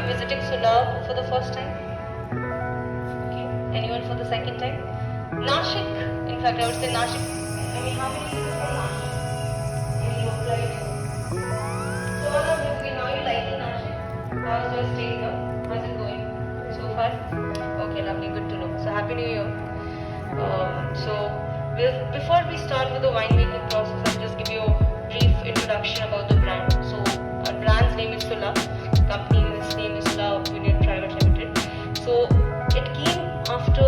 visiting Sulabha for the first time? Okay. Anyone for the second time? Nashik. In fact, I would say Nashik. I mean, how many people from Nashik? Any local idea? So all of you, okay, now you liking Nashik? How's your stay here? How's it going so far? Okay, lovely, good to know. So happy New Year. Before we start with the winemaking process, I'll just give you a brief introduction about the brand. So our brand's name is Sula. Company's name is Sula Vineyards Private Limited. So it came after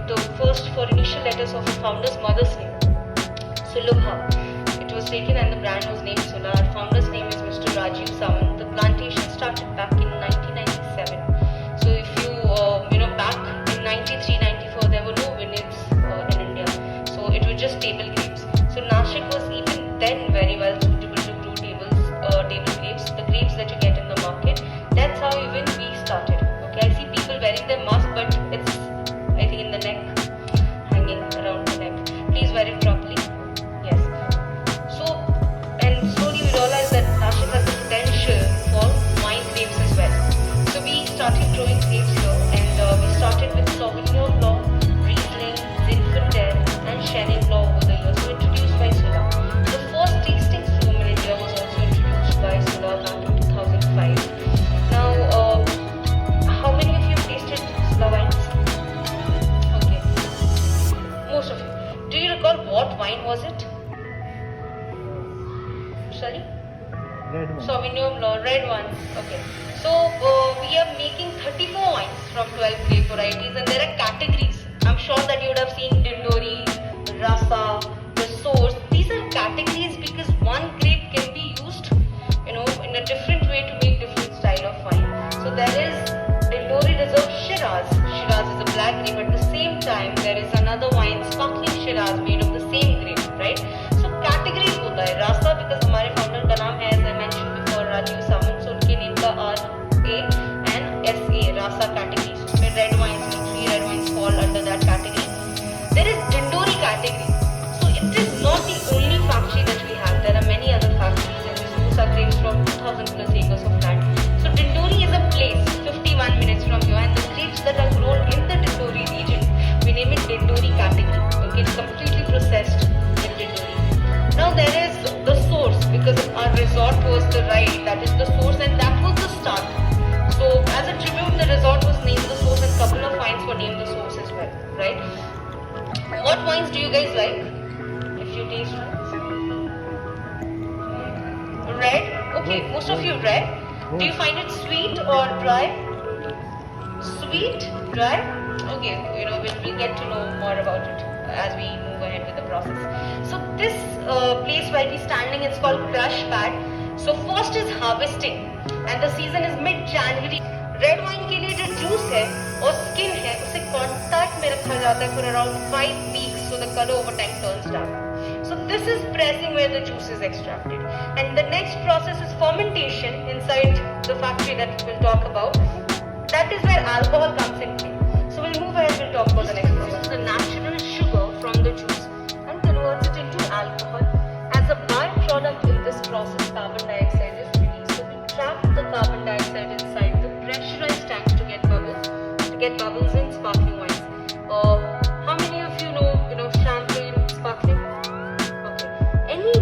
the first four initial letters of the founder's mother's name, Sulabha. It was taken and the brand was named Sula. Our founder's name is Mr. Rajeev Samant. The plantation started back in 1997. So if you back in 93, 94, there were no vineyards in India. So it was just table grapes. So Nashik was even then very well suitable to grow table grapes, the grapes that you get in the market. That's how even we started. Okay, I see people wearing their mask, but it's I think in the neck, hanging around the neck. Please wear it properly. Yes. So and slowly we realized that Nashik has the potential for wine grapes as well. So we started growing grapes here, and we started with Sauvignon blanc, Riesling, Zinfandel, and Chenin over the years. So introduced by Sula. The first tasting room in India was also introduced by Sula back in 2005. Now, how many of you have tasted Sula wines? Okay, most of you. Do you recall what wine was it? Sorry? Red one. Sauvignon blanc, red one. Okay. So we are making 34 wines from 12 grape varieties, and there are categories. I'm sure that you would have seen Dindori, Rasa, the source. These are categories because one grape can be used, in a different way to make different style of wine. So there is Dindori Reserve Shiraz. Shiraz is a black grape. At the same time, there is another wine, sparkling Shiraz, made of the same grape, right? So categories होता है. Rasa because हमारे founder का नाम है, as I mentioned before, Rajeev Samant. So उनके name का R A and SA, Rasa category. So उसमें red wines, 3 red wines fall under that category. There is Dindori category. So it is not the only factory that we have. There are many other factories, and we source our grapes from 2,000 plus acres of land. So Dindori is a place 51 minutes from here, and the grapes that are grown in the Dindori region, we name it Dindori category. Okay, it's completely processed in Dindori. Now there is the source, because our resort was the ride, that is the source, and that was the start. So as a tribute, the resort was named the source, and a couple of wines were named the source as well, right? What wines do you guys like? If you taste wines? Red? Okay, most of you red. Do you find it sweet or dry? Sweet? Dry? Okay, we'll get to know more about it as we move ahead with the process. So this place where we're standing, it's called crush pad. So first is harvesting, and the season is mid-January. Red wine के लिए जो juice है और skin है, उसे contact में रखा जाता है for around 5 weeks, so the color over time turns dark. So this is pressing where the juice is extracted, and the next process is fermentation inside the factory that we'll talk about. That is where alcohol comes in play. So we'll move ahead. We'll talk about the next process. The natural sugar from the juice and converts it into alcohol. As a byproduct in this process, carbon dioxide is released. So we trap the carbon dioxide inside the pressurized tanks to get bubbles in sparkling wines. How many of you know champagne, sparkling? Okay.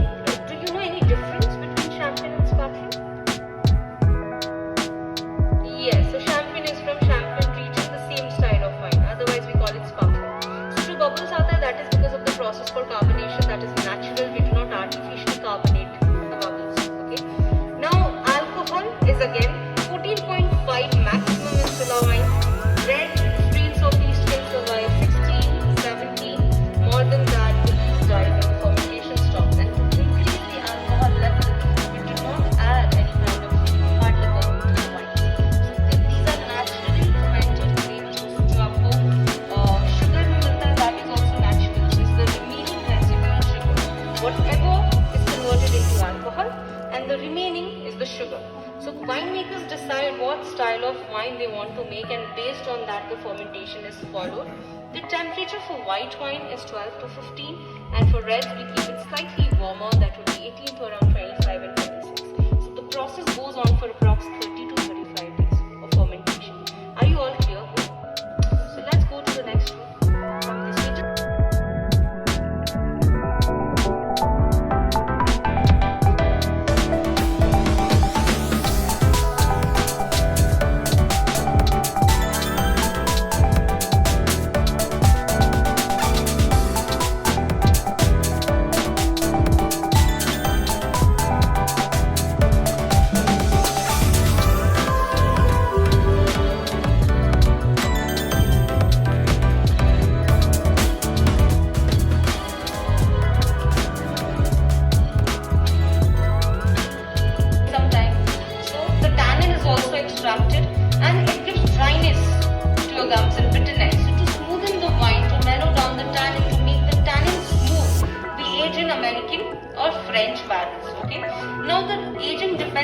Do you know any difference between champagne and sparkling? Yes. So champagne is from Champagne region, the same style of wine. Otherwise, we call it sparkling. So जो bubbles आता है, that is because of the process called carbonation. That is natural. We do not artificially carbonate the bubbles. Okay. Now alcohol is again 14.5 maximum in Sula wine. Red strains of yeast can survive 16, 17. More than that, the yeast die when the fermentation stops. And to increase the alcohol level, we do not add any kind of hard liquor to the wine. So these are naturally fermented grape juice. जो आपको sugar में मिलता है, that is also natural. So it's the remaining residual sugar. Whatever is converted into alcohol, and the remaining is the sugar. So winemakers decide what style of wine they want to make, and based on that the fermentation is followed. The temperature for white wine is 12 to 15, and for reds we keep it slightly warmer, that would be 18 to around 25 and 26. So the process goes on for approximately 30 to 35 days of fermentation.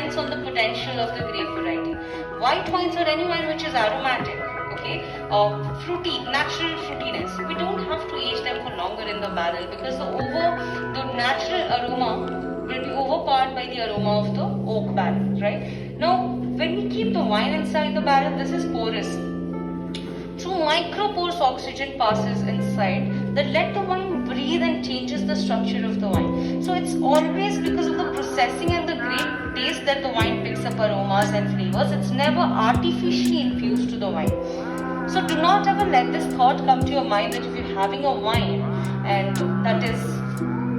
depends on the potential of the grape variety. White wines or any wine which is aromatic, okay, fruity, natural fruitiness. We don't have to age them for longer in the barrel because the natural aroma will be overpowered by the aroma of the oak barrel, right? Now, when we keep the wine inside the barrel, this is porous. Through micropores, oxygen passes inside that let the wine breathe and changes the structure of the wine. So it's always because of the processing and the grape taste that the wine picks up aromas and flavors. It's never artificially infused to the wine. So do not ever let this thought come to your mind that if you're having a wine and that is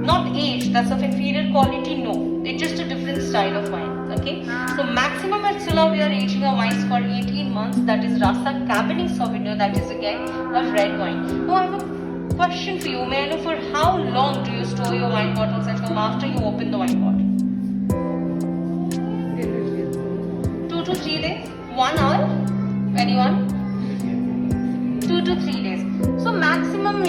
not aged, that's of inferior quality, no. It's just a different style of wine, okay? So maximum at Sula we are aging our wines for 18 months, that is Rasa Cabernet Sauvignon, that is again a red wine. Now I have a question for you, may I know for how long do you store your wine bottles at home after you open the wine bottle? 2 to 3 days? 1 hour? Anyone? 2 to 3 days. So maximum,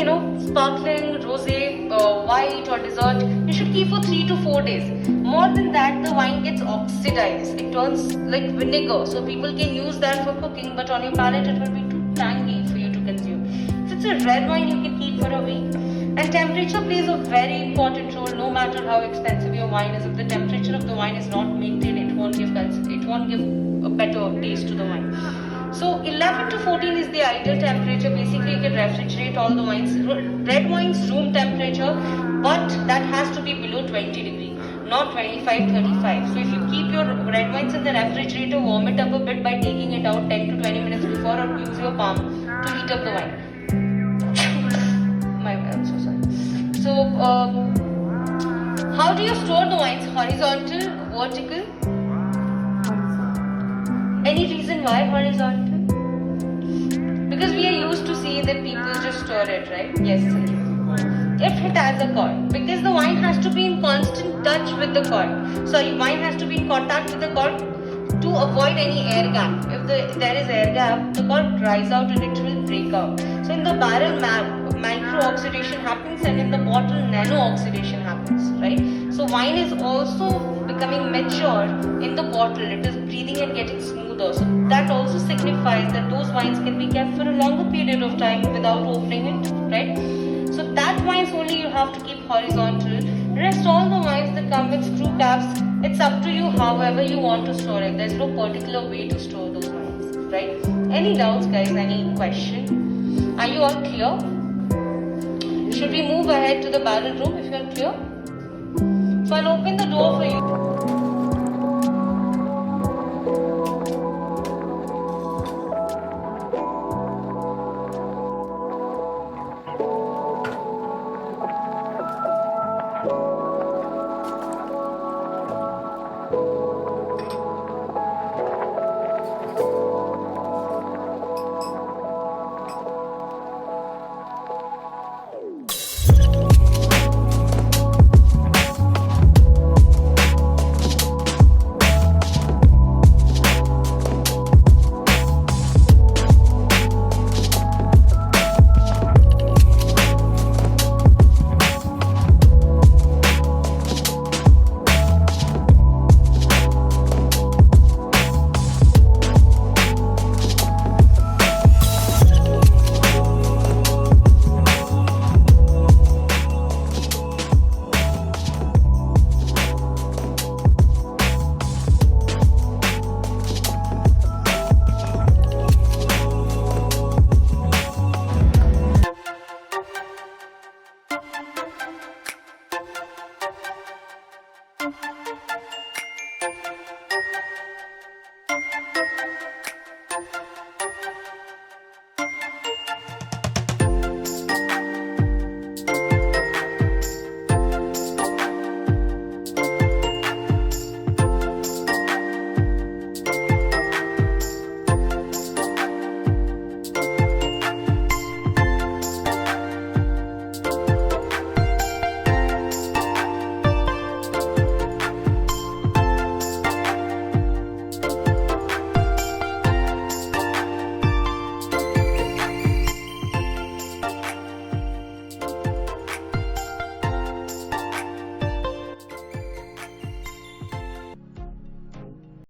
sparkling, rosé, white or dessert, you should keep for 3 to 4 days. More than that, the wine gets oxidized. It turns like vinegar. So people can use that for cooking, but on your palate it will be too tangy for you to consume. If it's a red wine, you can keep for a week. And temperature plays a very important role. No matter how expensive your wine is, if the temperature of the wine is not maintained, it won't give a better taste to the wine. So 11 to 14 is the ideal temperature. Basically, you can refrigerate all the wines. Red wines room temperature, but that has to be below 20 degrees, not 25, 35. So if you keep your red wines in the refrigerator, warm it up a bit by taking it out 10 to 20 minutes before, or use your palm to heat up the wine. I'm so sorry. So how do you store the wines? Horizontal, vertical? Any reason why horizontal? Because we are used to seeing that people just store it, right? Yes, if it has a cork. Because the wine has to be in constant touch with the cork. So wine has to be in contact with the cork to avoid any air gap. If there is air gap, the cork dries out and it will break out. So in the barrel, micro-oxidation happens, and in the bottle, nano-oxidation happens, right? So wine is also becoming mature in the bottle. It is breathing and getting smoother. So that also signifies that those wines can be kept for a longer period of time without opening it, right? So that wines only you have to keep horizontal. Rest all the wines that come with screw caps, it's up to you however you want to store it. There's no particular way to store those wines, right? Any doubts, guys? Any question? Are you all clear? Should we move ahead to the barrel room if you are clear? So I'll open the door for you.